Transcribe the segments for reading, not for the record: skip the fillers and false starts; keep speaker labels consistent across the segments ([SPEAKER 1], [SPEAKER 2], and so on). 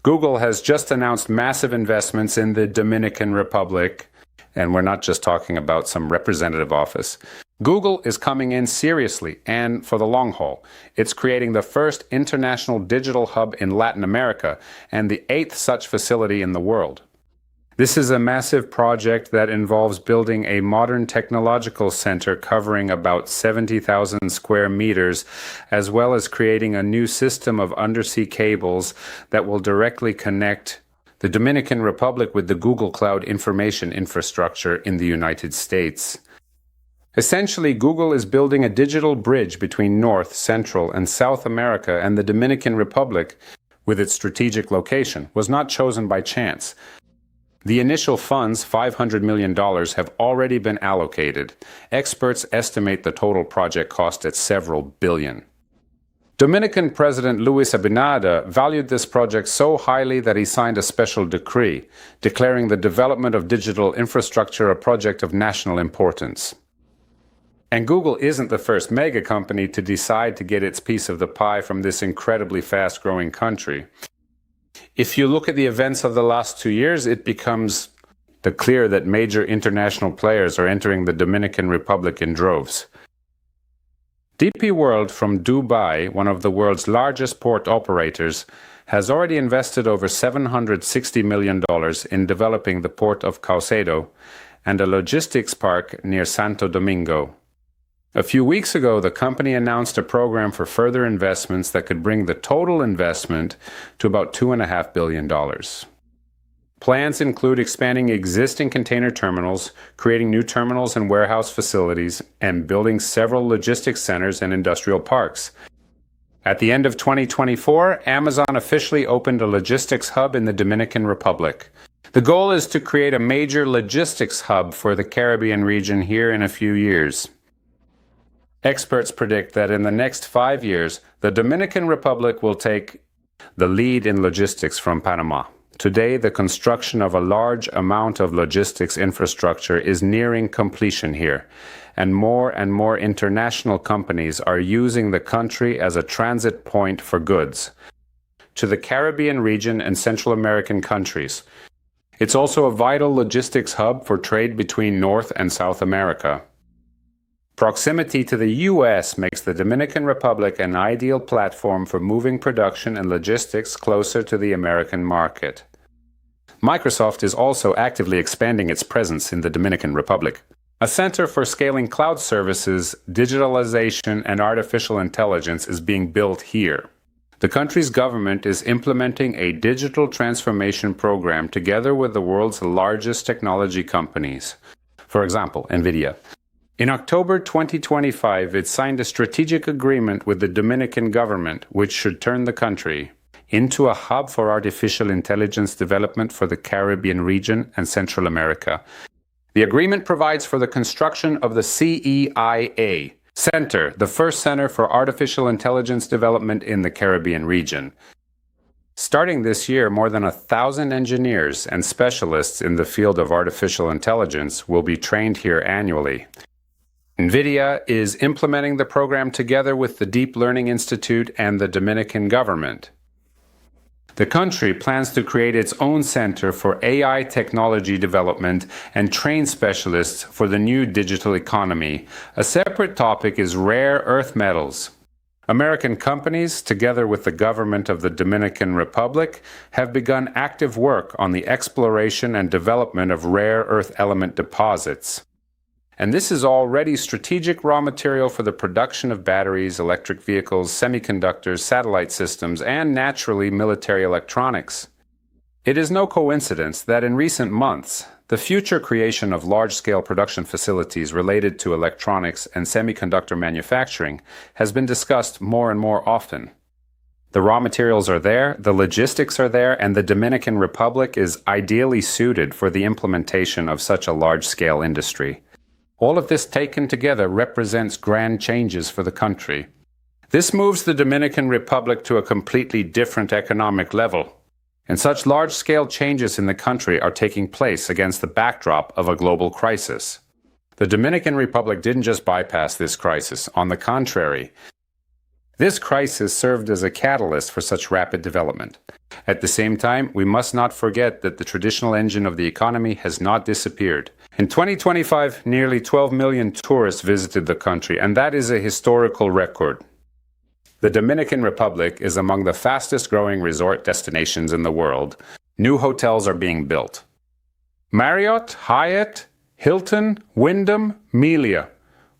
[SPEAKER 1] Google has just announced massive investments in the Dominican Republic, and we're not just talking about some representative office. Google is coming in seriously and for the long haul. It's creating the first international digital hub in Latin America and the 8th such facility in the world. This is a massive project that involves building a modern technological center covering about 70,000 square meters, as well as creating a new system of undersea cables that will directly connect the Dominican Republic with the Google Cloud information infrastructure in the United States. Essentially, Google is building a digital bridge between North, Central, and South America, and the Dominican Republic, with its strategic location, was not chosen by chance. The initial funds, $500 million, have already been allocated. Experts estimate the total project cost at several billion. Dominican President Luis Abinader valued this project so highly that he signed a special decree, declaring the development of digital infrastructure a project of national importance. And Google isn't the first mega company to decide to get its piece of the pie from this incredibly fast-growing country. If you look at the events of the last 2 years, it becomes clear that major international players are entering the Dominican Republic in droves. DP World from Dubai, one of the world's largest port operators, has already invested over $760 million in developing the port of Caucedo and a logistics park near Santo Domingo. A few weeks ago, the company announced a program for further investments that could bring the total investment to about $2.5 billion. Plans include expanding existing container terminals, creating new terminals and warehouse facilities, and building several logistics centers and industrial parks. At the end of 2024, Amazon officially opened a logistics hub in the Dominican Republic. The goal is to create a major logistics hub for the Caribbean region here in a few years. Experts predict that in the next 5 years, the Dominican Republic will take the lead in logistics from Panama. Today, the construction of a large amount of logistics infrastructure is nearing completion here, and more international companies are using the country as a transit point for goods to the Caribbean region and Central American countries. It's also a vital logistics hub for trade between North and South America. Proximity to the U.S. makes the Dominican Republic an ideal platform for moving production and logistics closer to the American market. Microsoft is also actively expanding its presence in the Dominican Republic. A center for scaling cloud services, digitalization, and artificial intelligence is being built here. The country's government is implementing a digital transformation program together with the world's largest technology companies. For example, NVIDIA. In October 2025, it signed a strategic agreement with the Dominican government, which should turn the country into a hub for artificial intelligence development for the Caribbean region and Central America. The agreement provides for the construction of the CEIA Center, the first center for artificial intelligence development in the Caribbean region. Starting this year, more than 1,000 engineers and specialists in the field of artificial intelligence will be trained here annually. NVIDIA is implementing the program together with the Deep Learning Institute and the Dominican government. The country plans to create its own center for AI technology development and train specialists for the new digital economy. A separate topic is rare earth metals. American companies, together with the government of the Dominican Republic, have begun active work on the exploration and development of rare earth element deposits. And this is already strategic raw material for the production of batteries, electric vehicles, semiconductors, satellite systems, and naturally military electronics. It is no coincidence that in recent months, the future creation of large-scale production facilities related to electronics and semiconductor manufacturing has been discussed more and more often. The raw materials are there, the logistics are there, and the Dominican Republic is ideally suited for the implementation of such a large-scale industry. All of this taken together represents grand changes for the country. This moves the Dominican Republic to a completely different economic level. And such large-scale changes in the country are taking place against the backdrop of a global crisis. The Dominican Republic didn't just bypass this crisis. On the contrary, This crisis served as a catalyst for such rapid development. At the same time, we must not forget that the traditional engine of the economy has not disappeared. In 2025, nearly 12 million tourists visited the country, and that is a historical record. The Dominican Republic is among the fastest growing resort destinations in the world. New hotels are being built. Marriott, Hyatt, Hilton, Wyndham, Melia,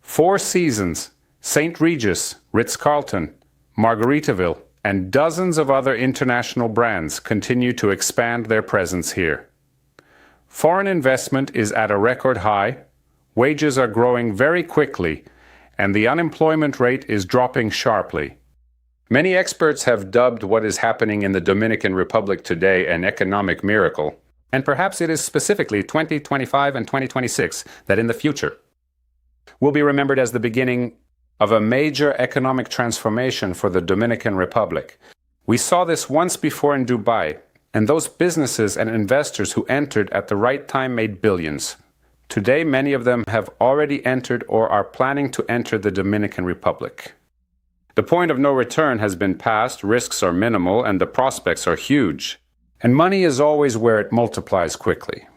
[SPEAKER 1] Four Seasons, St. Regis, Ritz-Carlton, Margaritaville, and dozens of other international brands continue to expand their presence here. Foreign investment is at a record high, wages are growing very quickly, and the unemployment rate is dropping sharply. Many experts have dubbed what is happening in the Dominican Republic today an economic miracle, and perhaps it is specifically 2025 and 2026 that in the future will be remembered as the beginning of a major economic transformation for the Dominican Republic. We saw this once before in Dubai, and those businesses and investors who entered at the right time made billions. Today, many of them have already entered or are planning to enter the Dominican Republic. The point of no return has been passed, risks are minimal, and the prospects are huge. And money is always where it multiplies quickly.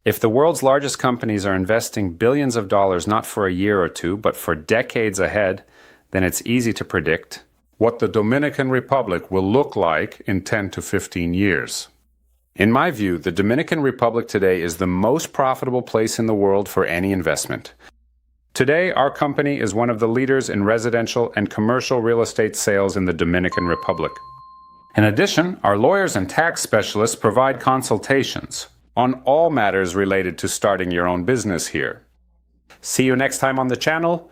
[SPEAKER 1] If the world's largest companies are investing billions of dollars not for a year or two, but for decades ahead, then it's easy to predict what the Dominican Republic will look like in 10 to 15 years. In my view, the Dominican Republic today is the most profitable place in the world for any investment. Today, our company is one of the leaders in residential and commercial real estate sales in the Dominican Republic. In addition, our lawyers and tax specialists provide consultations on all matters related to starting your own business here. See you next time on the channel.